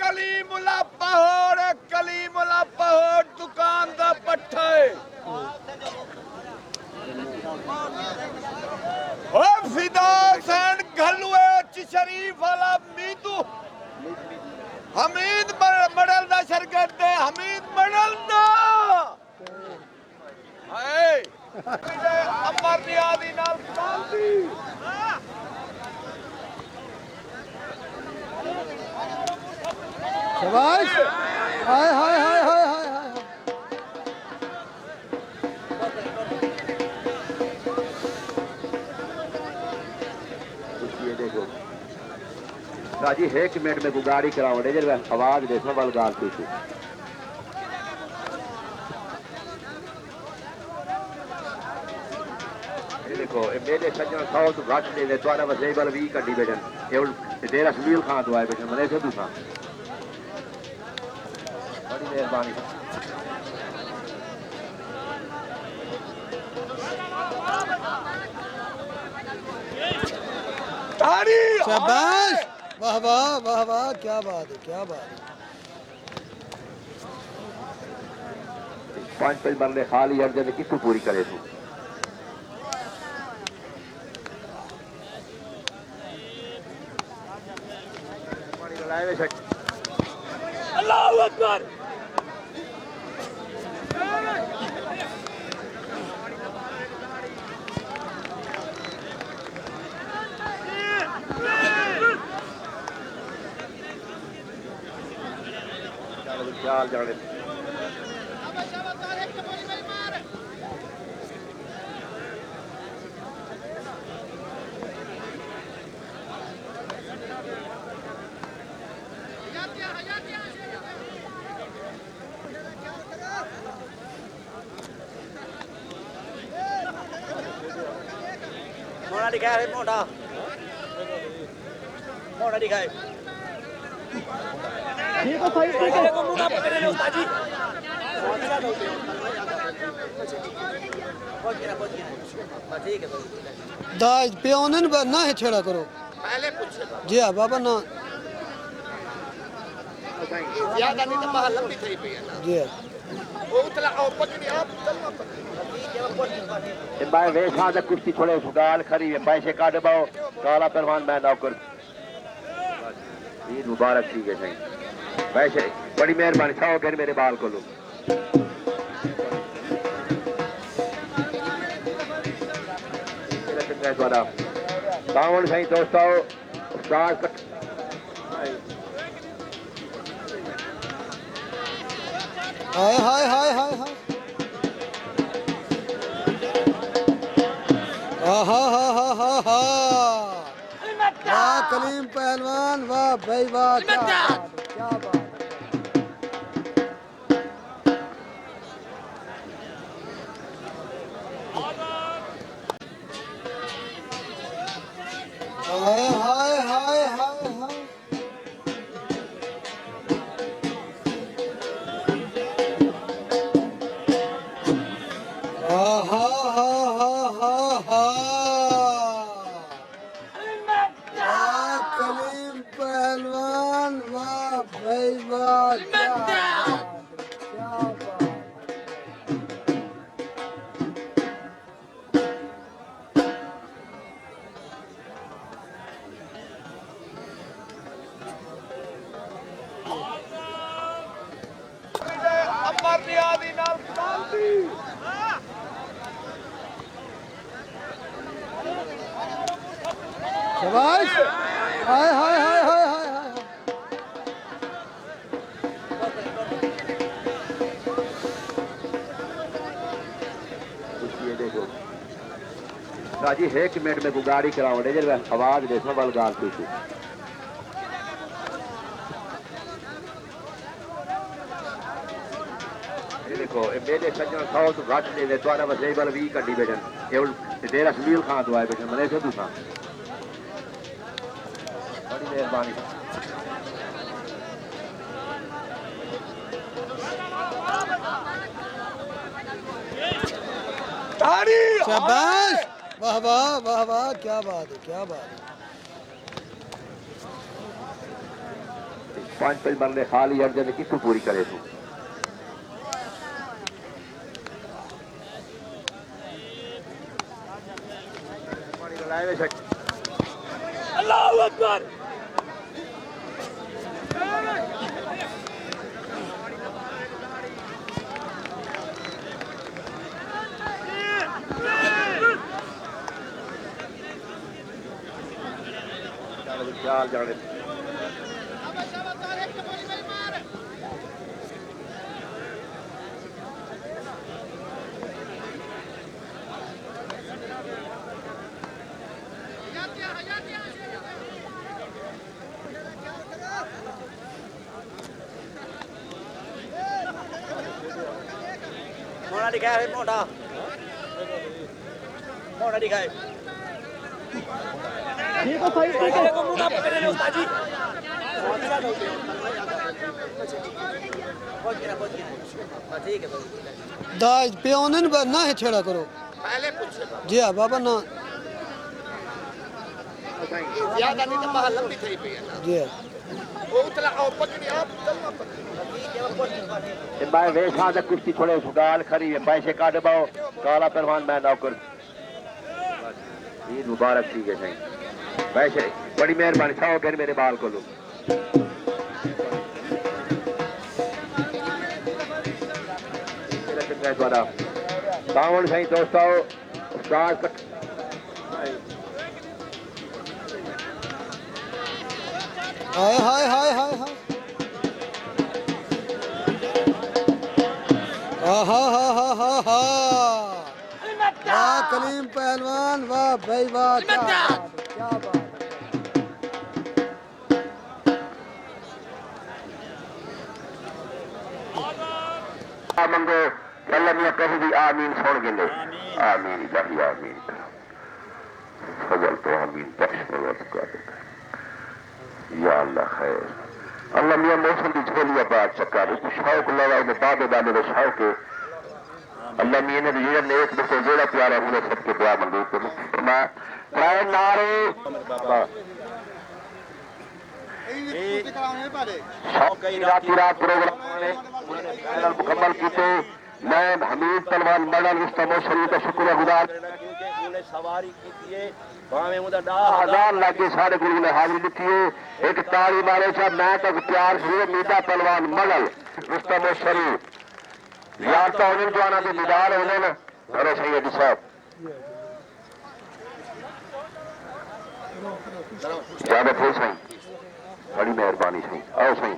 कलीमुला पहोड़ दुकान दा पट्ठे ओ फिदा सैन घलुए शरीफ वाला मीदू हमीद मडल दा शरकत दे हमीद मडल दा हाय अमर नियादी नाल कांदी शाबाश हाय हाय हाय हाय हाय हाय ये देखो राजी 1 मिनट में गुगाड़ी करावड़े जब आवाज देखो वाल गाल थी ये देखो मेरे सज्जन साउथ घाट दे द्वारा वसे बल 20 कड्डी बेजन ये तेरा सुनील खान दुआए बेजन मने से दूसरा बड़ी मेहरबानी शाबाश वाह वाह वाह वाह क्या बात है क्या बात है 5 मरले खाली अर्जन कितु पूरी करे तू अल्लाहू अकबर चाल जाने मोड़ा दिखाए मोड़ा मोड़ा दिखाए ठीक है भाई ठीक है को मुंह पकड़ ले उस्ताद जी ठीक है दाज प्योनन ना है छेड़ा करो पहले पूछ जी हाँ बाबा ना ज्यादा नहीं तो महल लंबी थई पई है ना जी हाँ वो उतला और पकड़ी आप चलवा इन भाई वे साथ कुश्ती छोड़े गाल खरी है पैसे काट बाओ काला पहलवान मैं नौकर ईद मुबारक ठीक है सही वैसे बड़ी मेहरबानी खाओ घर मेरे बाल को लो बावन सही दोस्तों उस्ताद हाय हाय हाय हाय हाय हा हा हा हा हा वाह कलीम पहलवान वाह भाई वाह क्या बात है, क्या बात हाय हाय हाय हाय हाय हा हा हा हा हा वाह कलीम पहलवान वाह भाई वाह क्या बात है, क्या बात अमर नियादी नाल कांदी शाबाश हाय हाय हाय हाय हाय हाय ये देखो राजी 1 मिनट में गुगाड़ी करावड़े जब आवाज देखो वाल गाल थी ये देखो मेरे सज्जन साउथ घाट दे द्वारा वसे बल 20 कड्डी बेजन ये तेरा सुनील खान दुआए बेजन मने से दूसरा बड़ी मेहरबानी शाबाश वाह वाह वाह वाह, क्या बात है, क्या बात है। 5 मरले खाली अर्जन कितों पूरी करे तू अल्लाहू अकबर चाल जाने मोड़ा दिखाए मोड़ा मोड़ा दिखाए ठीक है भाई तेरे को मुंह ना पकड़े ले उस्ताद जी ठीक है भाई दाज प्योनन पर ना है छेड़ा करो पहले पूछ जी हाँ बाबा ना ज्यादा नहीं तो बाहर लंबी थी पे जी हाँ वो उतला और पकड़ी आप चलना पकड़ी मैं वेशा तक कुश्ती छोड़े सुगाल खरी है पैसे काट बाओ काला पहलवान मैं नौकर ईद मुबारक ठीक है सही वैसे बड़ी मेहरबानी खाओ फिर मेरे बाल को लो बावन सही दोस्तों उस्ताद हाय हाय हाय हाय हाय हा हा हा हा हा वाह कलीम पहलवान, वाह भाई वाह, क्या बात है, क्या बात है। मंगो अल्लाह मियां कहीं भी आमीन छोड़ गिले आमीन इलाही आमीन फजल तो आमीन बख्श फजल कर या अल्लाह खैर अल्लाह मियां मौसम की झोलिया बात चक्कर एक शौक लगा ने बाबे दाने के शौक अल्लाह मियां ने ये नेक बसे जेड़ा प्यारा हुए सबके दुआ मंगो तो मैं प्राय नारे रात प्रोग्राम मुकम्मल किए मैं हमीद पहलवान मडल मुस्तफा शरीफ का शुक्रगुजार सवारी की हजार लागे सारे गुरु ने हाजिरी दी है एक ताली मारे साहब मैं तक प्यार से मीठा पहलवान मडल मुस्तफा शरीफ यार तो उन्हें जो आना तो दीदार होने ना अरे सही है साहब ज्यादा फिर सही बड़ी मेहरबानी सही आओ सही